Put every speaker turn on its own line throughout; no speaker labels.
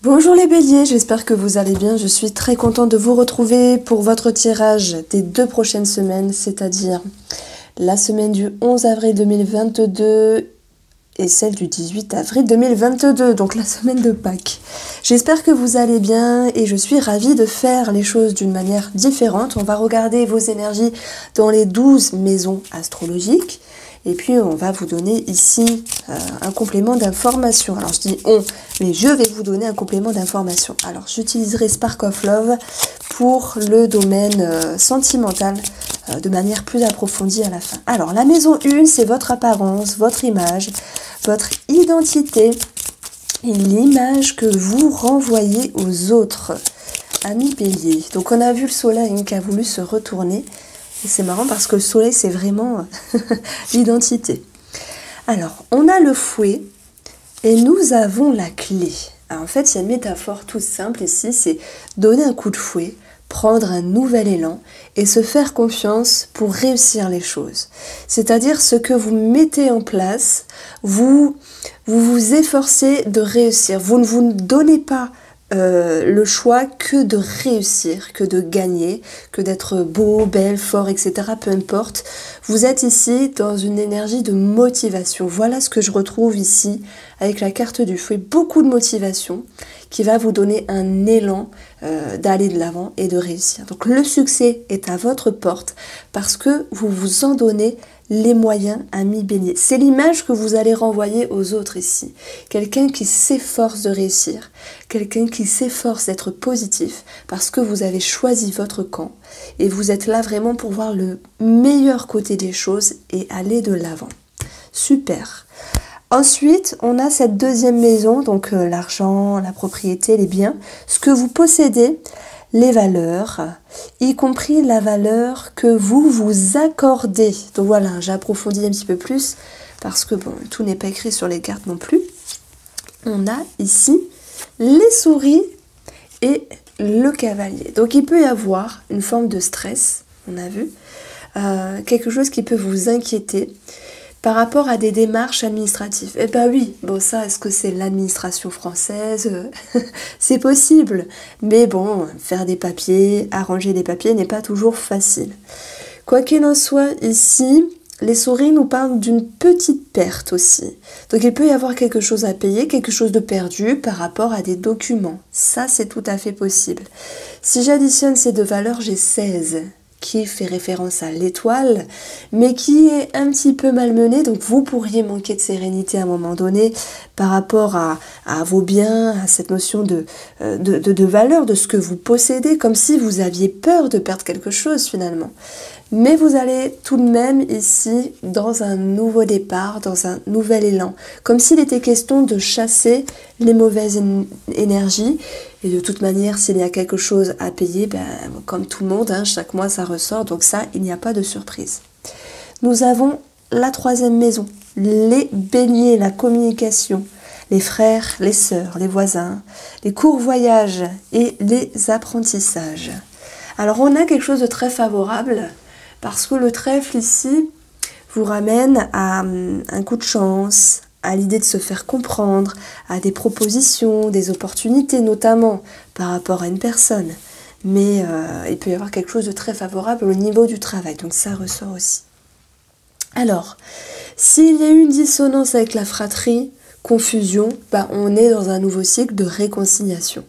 Bonjour les béliers, j'espère que vous allez bien. Je suis très contente de vous retrouver pour votre tirage des 2 prochaines semaines, c'est-à-dire la semaine du 11 avril 2022 et celle du 18 avril 2022, donc la semaine de Pâques. J'espère que vous allez bien et je suis ravie de faire les choses d'une manière différente. On va regarder vos énergies dans les 12 maisons astrologiques. Et puis, on va vous donner ici un complément d'information. Alors, je dis on, mais je vais vous donner un complément d'information. Alors, j'utiliserai Spark of Love pour le domaine sentimental de manière plus approfondie à la fin. Alors, la maison 1, c'est votre apparence, votre image, votre identité et l'image que vous renvoyez aux autres. Amis bélier. Donc, on a vu le soleil qui a voulu se retourner. Et c'est marrant parce que le soleil, c'est vraiment l'identité. Alors, on a le fouet et nous avons la clé. Alors, en fait, il y a une métaphore toute simple ici, c'est donner un coup de fouet, prendre un nouvel élan et se faire confiance pour réussir les choses. C'est-à-dire ce que vous mettez en place, vous vous efforcez de réussir. Vous ne vous donnez pas le choix que de réussir, que de gagner, que d'être beau, belle, fort, etc. Peu importe. Vous êtes ici dans une énergie de motivation. Voilà ce que je retrouve ici avec la carte du fouet. Beaucoup de motivation qui va vous donner un élan d'aller de l'avant et de réussir. Donc le succès est à votre porte parce que vous vous en donnez les moyens, amis bélier. C'est l'image que vous allez renvoyer aux autres ici. Quelqu'un qui s'efforce de réussir, quelqu'un qui s'efforce d'être positif parce que vous avez choisi votre camp et vous êtes là vraiment pour voir le meilleur côté des choses et aller de l'avant. Super. Ensuite, on a cette deuxième maison, donc l'argent, la propriété, les biens, ce que vous possédez, les valeurs, y compris la valeur que vous vous accordez. Donc voilà, j'approfondis un petit peu plus parce que bon, tout n'est pas écrit sur les cartes non plus. On a ici les souris et le cavalier. Donc il peut y avoir une forme de stress, on a vu, quelque chose qui peut vous inquiéter par rapport à des démarches administratives. Eh ben oui, bon ça, est-ce que c'est l'administration française? C'est possible. Mais bon, faire des papiers, arranger des papiers n'est pas toujours facile. Quoi qu'il en soit, ici, les souris nous parlent d'une petite perte aussi. Donc il peut y avoir quelque chose à payer, quelque chose de perdu par rapport à des documents. Ça, c'est tout à fait possible. Si j'additionne ces deux valeurs, j'ai 16. Qui fait référence à l'étoile, mais qui est un petit peu malmenée, donc vous pourriez manquer de sérénité à un moment donné par rapport à vos biens, à cette notion de valeur, de ce que vous possédez, comme si vous aviez peur de perdre quelque chose finalement. Mais vous allez tout de même ici dans un nouveau départ, dans un nouvel élan, comme s'il était question de chasser les mauvaises énergies. Et de toute manière, s'il y a quelque chose à payer, ben, comme tout le monde, hein, chaque mois ça ressort, donc ça, il n'y a pas de surprise. Nous avons la troisième maison, les béliers, la communication, les frères, les sœurs, les voisins, les courts voyages et les apprentissages. Alors on a quelque chose de très favorable, parce que le trèfle ici vous ramène à un coup de chance, à l'idée de se faire comprendre, à des propositions, des opportunités notamment par rapport à une personne. Mais il peut y avoir quelque chose de très favorable au niveau du travail, donc ça ressort aussi. Alors, s'il y a eu une dissonance avec la fratrie, confusion, bah on est dans un nouveau cycle de réconciliation.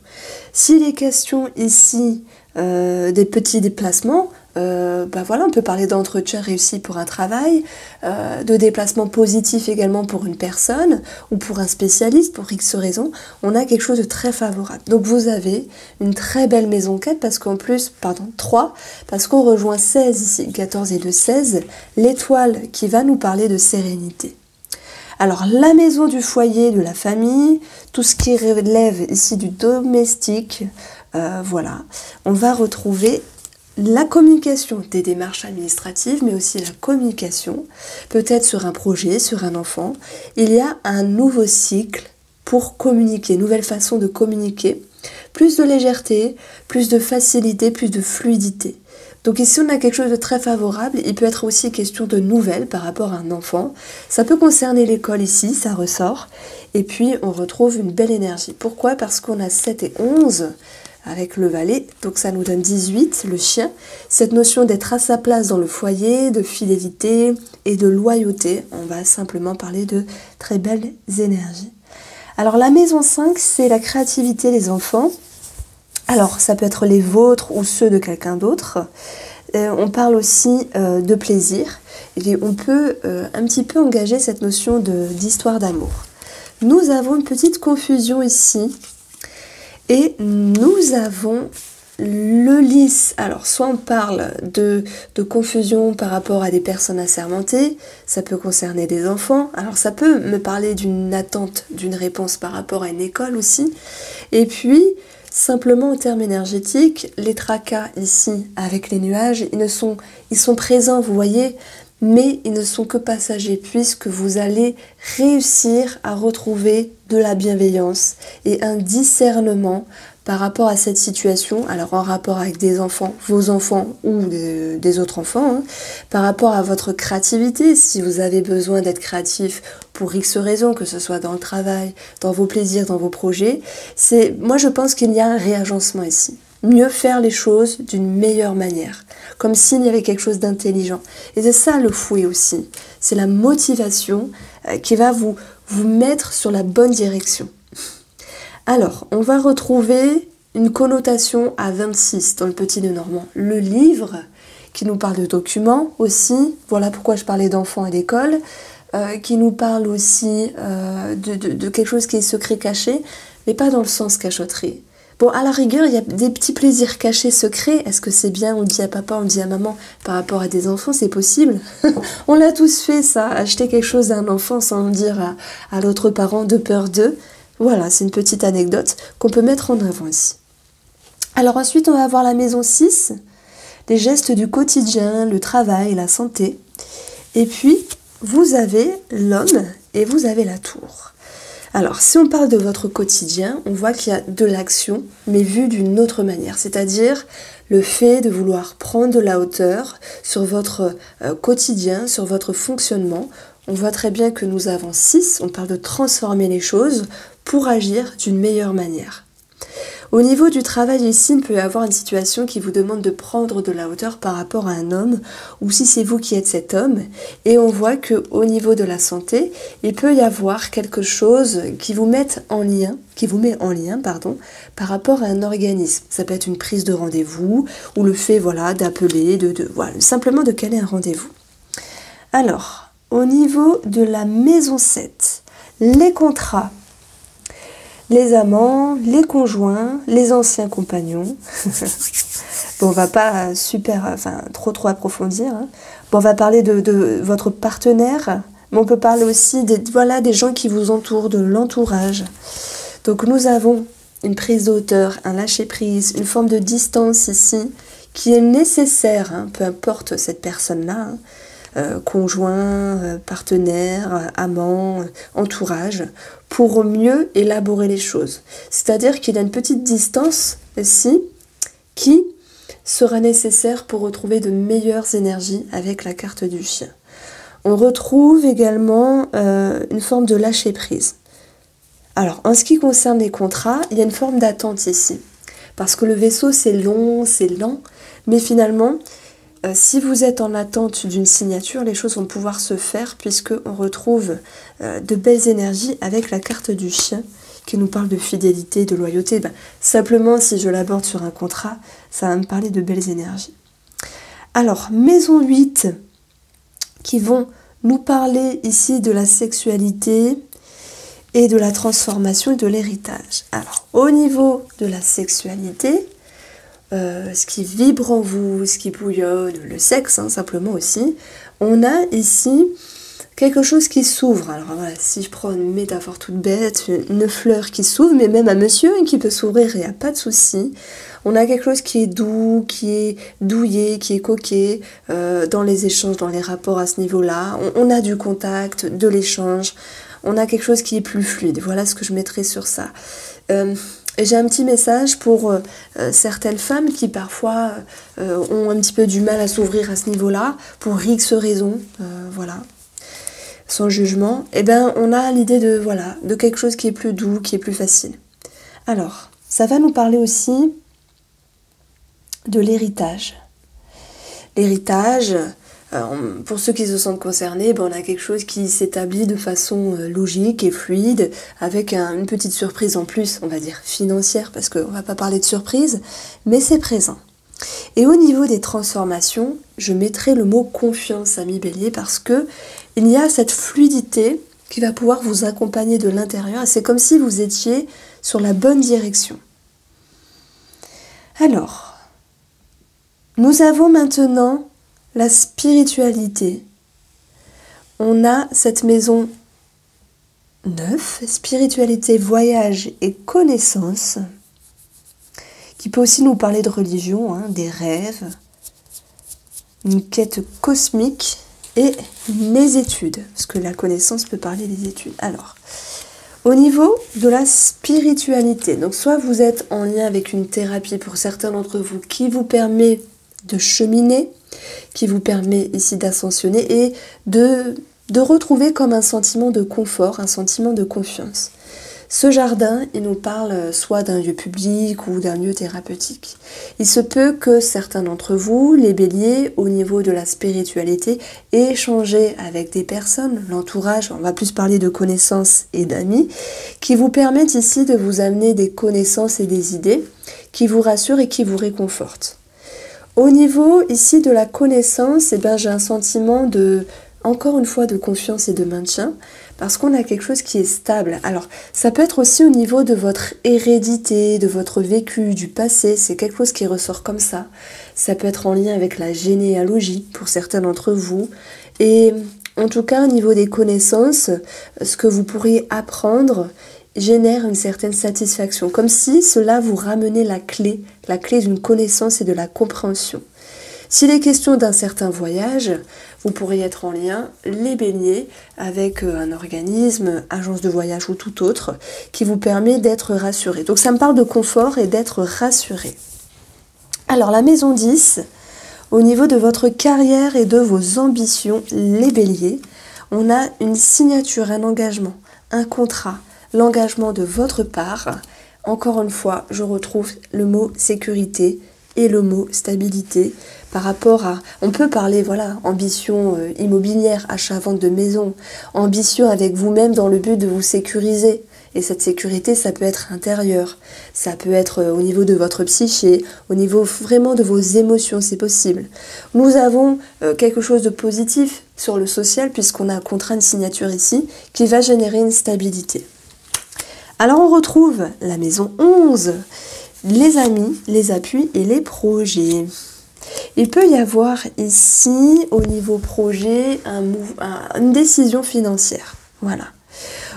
S'il est question ici des petits déplacements, bah voilà, on peut parler d'entretien réussi pour un travail, de déplacement positif également pour une personne ou pour un spécialiste, pour X raison, on a quelque chose de très favorable. Donc vous avez une très belle maison 4 parce qu'en plus, pardon, 3, parce qu'on rejoint 16 ici, 14 et 2, 16, l'étoile qui va nous parler de sérénité. Alors la maison du foyer, de la famille, tout ce qui relève ici du domestique, voilà, on va retrouver la communication des démarches administratives, mais aussi la communication, peut-être sur un projet, sur un enfant. Il y a un nouveau cycle pour communiquer, nouvelle façon de communiquer, plus de légèreté, plus de facilité, plus de fluidité. Donc ici on a quelque chose de très favorable, il peut être aussi question de nouvelles par rapport à un enfant. Ça peut concerner l'école ici, ça ressort. Et puis on retrouve une belle énergie. Pourquoi? Parce qu'on a 7 et 11 avec le valet, donc ça nous donne 18, le chien. Cette notion d'être à sa place dans le foyer, de fidélité et de loyauté, on va simplement parler de très belles énergies. Alors la maison 5, c'est la créativité des enfants. Alors ça peut être les vôtres ou ceux de quelqu'un d'autre. On parle aussi de plaisir et on peut un petit peu engager cette notion d'histoire d'amour. Nous avons une petite confusion ici. Et nous avons le lys. Alors, soit on parle de confusion par rapport à des personnes assermentées, ça peut concerner des enfants. Alors, ça peut me parler d'une attente, d'une réponse par rapport à une école aussi. Et puis, simplement en termes énergétiques, les tracas ici, avec les nuages, ils sont présents, vous voyez, mais ils ne sont que passagers puisque vous allez réussir à retrouver de la bienveillance et un discernement par rapport à cette situation, alors en rapport avec des enfants, vos enfants ou des autres enfants, hein, par rapport à votre créativité, si vous avez besoin d'être créatif pour X raisons, que ce soit dans le travail, dans vos plaisirs, dans vos projets, moi je pense qu'il y a un réagencement ici. Mieux faire les choses d'une meilleure manière, comme s'il y avait quelque chose d'intelligent. Et c'est ça le fouet aussi, c'est la motivation qui va vous mettre sur la bonne direction. Alors, on va retrouver une connotation à 26 dans le Petit Lenormand. Le livre, qui nous parle de documents aussi, voilà pourquoi je parlais d'enfants à l'école, qui nous parle aussi de quelque chose qui est secret caché, mais pas dans le sens cachotterie. Bon, à la rigueur, il y a des petits plaisirs cachés, secrets. Est-ce que c'est bien? On le dit à papa, on le dit à maman. Par rapport à des enfants, c'est possible. On l'a tous fait, ça. Acheter quelque chose à un enfant sans le dire à l'autre parent de peur d'eux. Voilà, c'est une petite anecdote qu'on peut mettre en avant ici. Alors ensuite, on va avoir la maison 6. Les gestes du quotidien, le travail, la santé. Et puis, vous avez l'homme et vous avez la tour. Alors, si on parle de votre quotidien, on voit qu'il y a de l'action, mais vue d'une autre manière. C'est-à-dire le fait de vouloir prendre de la hauteur sur votre quotidien, sur votre fonctionnement. On voit très bien que nous avons 6, on parle de transformer les choses pour agir d'une meilleure manière. Au niveau du travail ici, il peut y avoir une situation qui vous demande de prendre de la hauteur par rapport à un homme, ou si c'est vous qui êtes cet homme, et on voit qu'au niveau de la santé, il peut y avoir quelque chose qui vous met en lien, par rapport à un organisme. Ça peut être une prise de rendez-vous, ou le fait d'appeler, simplement de caler un rendez-vous. Alors, au niveau de la maison 7, les contrats, les amants, les conjoints, les anciens compagnons. Bon, on va pas trop approfondir. Hein. Bon, on va parler de votre partenaire, mais on peut parler aussi des gens qui vous entourent, de l'entourage. Donc nous avons une prise de hauteur, un lâcher-prise, une forme de distance ici, qui est nécessaire, hein, peu importe cette personne-là, hein. Conjoint, partenaire, amant, entourage, pour mieux élaborer les choses. C'est-à-dire qu'il y a une petite distance ici qui sera nécessaire pour retrouver de meilleures énergies avec la carte du chien. On retrouve également une forme de lâcher-prise. Alors, en ce qui concerne les contrats, il y a une forme d'attente ici. Parce que le vaisseau, c'est long, c'est lent, mais finalement, si vous êtes en attente d'une signature, les choses vont pouvoir se faire puisqu'on retrouve de belles énergies avec la carte du chien qui nous parle de fidélité, de loyauté. Simplement, si je l'aborde sur un contrat, ça va me parler de belles énergies. Alors, maison 8, qui vont nous parler ici de la sexualité et de la transformation et de l'héritage. Alors, au niveau de la sexualité, ce qui vibre en vous, ce qui bouillonne, le sexe, hein, simplement aussi. On a ici quelque chose qui s'ouvre. Alors voilà, si je prends une métaphore toute bête, une fleur qui s'ouvre, mais même un monsieur qui peut s'ouvrir, il n'y a pas de souci. On a quelque chose qui est doux, qui est douillet, qui est coquet dans les échanges, dans les rapports à ce niveau-là. On a du contact, de l'échange. On a quelque chose qui est plus fluide. Voilà ce que je mettrais sur ça. Et j'ai un petit message pour certaines femmes qui parfois ont un petit peu du mal à s'ouvrir à ce niveau-là, pour X raisons, voilà, sans jugement. Et bien on a l'idée de, voilà, de quelque chose qui est plus doux, qui est plus facile. Alors, ça va nous parler aussi de l'héritage. L'héritage, pour ceux qui se sentent concernés, on a quelque chose qui s'établit de façon logique et fluide, avec une petite surprise en plus, on va dire financière, parce qu'on ne va pas parler de surprise, mais c'est présent. Et au niveau des transformations, je mettrai le mot confiance, ami Bélier, parce que il y a cette fluidité qui va pouvoir vous accompagner de l'intérieur, et c'est comme si vous étiez sur la bonne direction. Alors, nous avons maintenant la spiritualité. On a cette maison 9, spiritualité, voyage et connaissance, qui peut aussi nous parler de religion, des rêves, une quête cosmique et les études, parce que la connaissance peut parler des études. Alors, au niveau de la spiritualité, donc soit vous êtes en lien avec une thérapie pour certains d'entre vous qui vous permet de cheminer, qui vous permet ici d'ascensionner et de retrouver comme un sentiment de confort, un sentiment de confiance. Ce jardin, il nous parle soit d'un lieu public ou d'un lieu thérapeutique. Il se peut que certains d'entre vous, les béliers, au niveau de la spiritualité, aient échangé avec des personnes, l'entourage, on va plus parler de connaissances et d'amis, qui vous permettent ici de vous amener des connaissances et des idées qui vous rassurent et qui vous réconfortent. Au niveau ici de la connaissance, j'ai un sentiment encore une fois de confiance et de maintien, parce qu'on a quelque chose qui est stable. Alors, ça peut être aussi au niveau de votre hérédité, de votre vécu, du passé, c'est quelque chose qui ressort comme ça. Ça peut être en lien avec la généalogie pour certains d'entre vous. Et en tout cas, au niveau des connaissances, ce que vous pourriez apprendre génère une certaine satisfaction, comme si cela vous ramenait la clé d'une connaissance et de la compréhension. S'il est question d'un certain voyage, vous pourriez être en lien, les béliers, avec un organisme, agence de voyage ou tout autre, qui vous permet d'être rassuré. Donc ça me parle de confort et d'être rassuré. Alors la maison 10, au niveau de votre carrière et de vos ambitions, les béliers, on a une signature, un engagement, un contrat, l'engagement de votre part. Encore une fois, je retrouve le mot sécurité et le mot stabilité par rapport à, on peut parler, voilà, ambition immobilière, achat-vente de maison, ambition avec vous-même dans le but de vous sécuriser. Et cette sécurité, ça peut être intérieur, ça peut être au niveau de votre psyché, au niveau vraiment de vos émotions, c'est possible. Nous avons quelque chose de positif sur le social, puisqu'on a un contrat de signature ici, qui va générer une stabilité. Alors on retrouve la maison 11, les amis, les appuis et les projets. Il peut y avoir ici, au niveau projet, une décision financière. Voilà.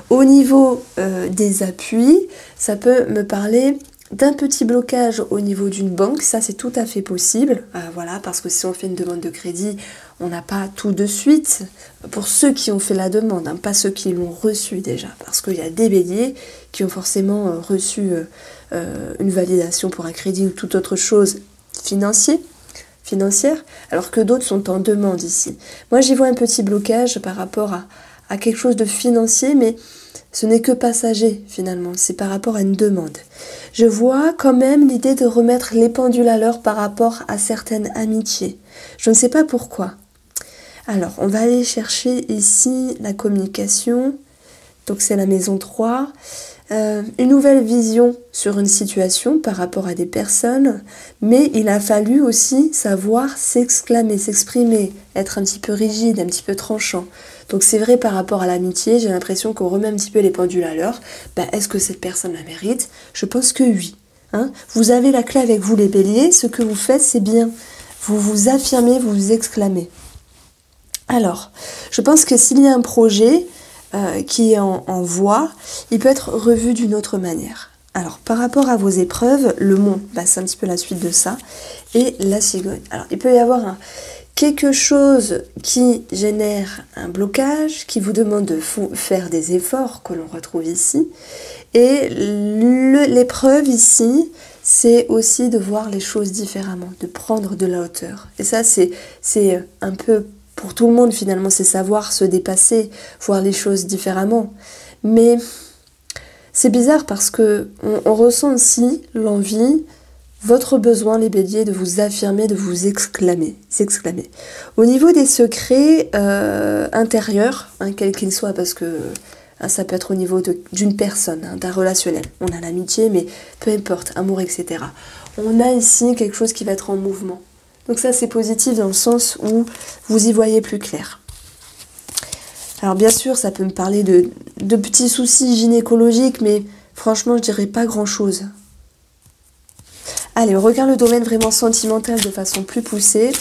Au niveau des appuis, ça peut me parler d'un petit blocage au niveau d'une banque. Ça, c'est tout à fait possible. Voilà, parce que si on fait une demande de crédit, on n'a pas tout de suite. Pour ceux qui ont fait la demande, pas ceux qui l'ont reçu déjà. Parce qu'il y a des béliers qui ont forcément reçu une validation pour un crédit ou toute autre chose financière, alors que d'autres sont en demande ici. Moi, j'y vois un petit blocage par rapport à quelque chose de financier, mais ce n'est que passager finalement, c'est par rapport à une demande. Je vois quand même l'idée de remettre les pendules à l'heure par rapport à certaines amitiés. Je ne sais pas pourquoi. Alors, on va aller chercher ici la communication. Donc c'est la maison 3. Une nouvelle vision sur une situation par rapport à des personnes, mais il a fallu aussi savoir s'exclamer, s'exprimer, être un petit peu rigide, un petit peu tranchant. Donc c'est vrai par rapport à l'amitié, j'ai l'impression qu'on remet un petit peu les pendules à l'heure. Est-ce que cette personne la mérite? Je pense que oui. Vous avez la clé avec vous les béliers, ce que vous faites c'est bien. Vous vous affirmez, vous vous exclamez. Alors, je pense que s'il y a un projet qui est en voie, il peut être revu d'une autre manière. Alors, par rapport à vos épreuves, le mont, c'est un petit peu la suite de ça, et la cigogne. Alors, il peut y avoir quelque chose qui génère un blocage, qui vous demande de faire des efforts, que l'on retrouve ici, Et l'épreuve ici, c'est aussi de voir les choses différemment, de prendre de la hauteur. Et ça, c'est un peu pour tout le monde finalement, c'est savoir se dépasser, voir les choses différemment. Mais c'est bizarre parce que on ressent aussi l'envie, votre besoin, les béliers, de vous affirmer, de vous s'exclamer. Au niveau des secrets intérieurs, quels qu'ils soient, parce que ça peut être au niveau d'une personne, d'un relationnel. On a l'amitié, mais peu importe, amour, etc. On a ici quelque chose qui va être en mouvement. Donc ça, c'est positif dans le sens où vous y voyez plus clair. Alors bien sûr, ça peut me parler de petits soucis gynécologiques, mais franchement, je dirais pas grand-chose. Allez, on regarde le domaine vraiment sentimental de façon plus poussée,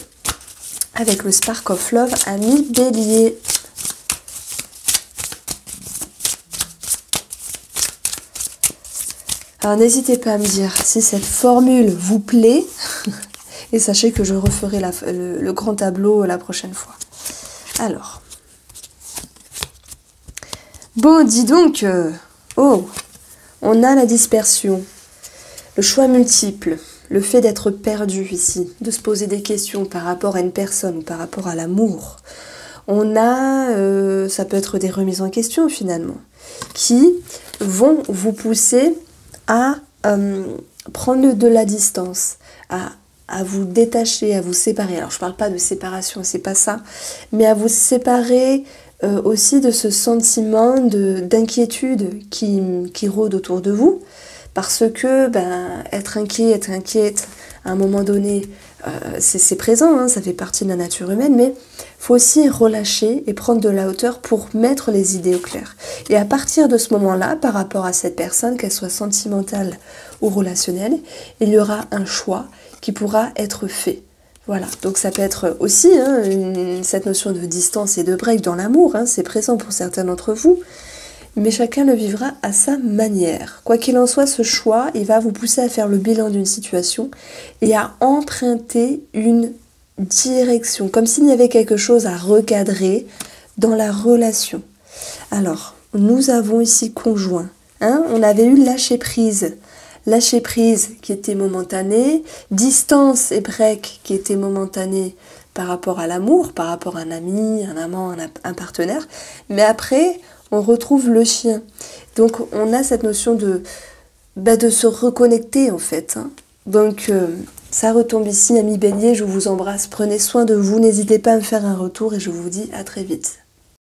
avec le Spark of Love, ami bélier. Alors n'hésitez pas à me dire si cette formule vous plaît, et sachez que je referai le grand tableau la prochaine fois. Alors, bon, dis donc, on a la dispersion, le choix multiple, le fait d'être perdu ici, de se poser des questions par rapport à une personne ou par rapport à l'amour. On a, ça peut être des remises en question finalement, qui vont vous pousser à prendre de la distance, à vous détacher, à vous séparer. Alors je ne parle pas de séparation, c'est pas ça, mais à vous séparer aussi de ce sentiment d'inquiétude qui rôde autour de vous, parce que être inquiète, à un moment donné, c'est présent, ça fait partie de la nature humaine, mais il faut aussi relâcher et prendre de la hauteur pour mettre les idées au clair. Et à partir de ce moment-là, par rapport à cette personne, qu'elle soit sentimentale ou relationnelle, il y aura un choix qui pourra être fait. Voilà, donc ça peut être aussi cette notion de distance et de break dans l'amour, c'est présent pour certains d'entre vous, mais chacun le vivra à sa manière. Quoi qu'il en soit, ce choix, il va vous pousser à faire le bilan d'une situation et à emprunter une direction, comme s'il y avait quelque chose à recadrer dans la relation. Alors, nous avons ici conjoint, on avait eu lâcher prise qui était momentanée, distance et break qui était momentanée par rapport à l'amour, par rapport à un ami, un amant, un partenaire, mais après on retrouve le chien. Donc on a cette notion de se reconnecter en fait. Donc ça retombe ici, amis béliers, je vous embrasse, prenez soin de vous, n'hésitez pas à me faire un retour et je vous dis à très vite.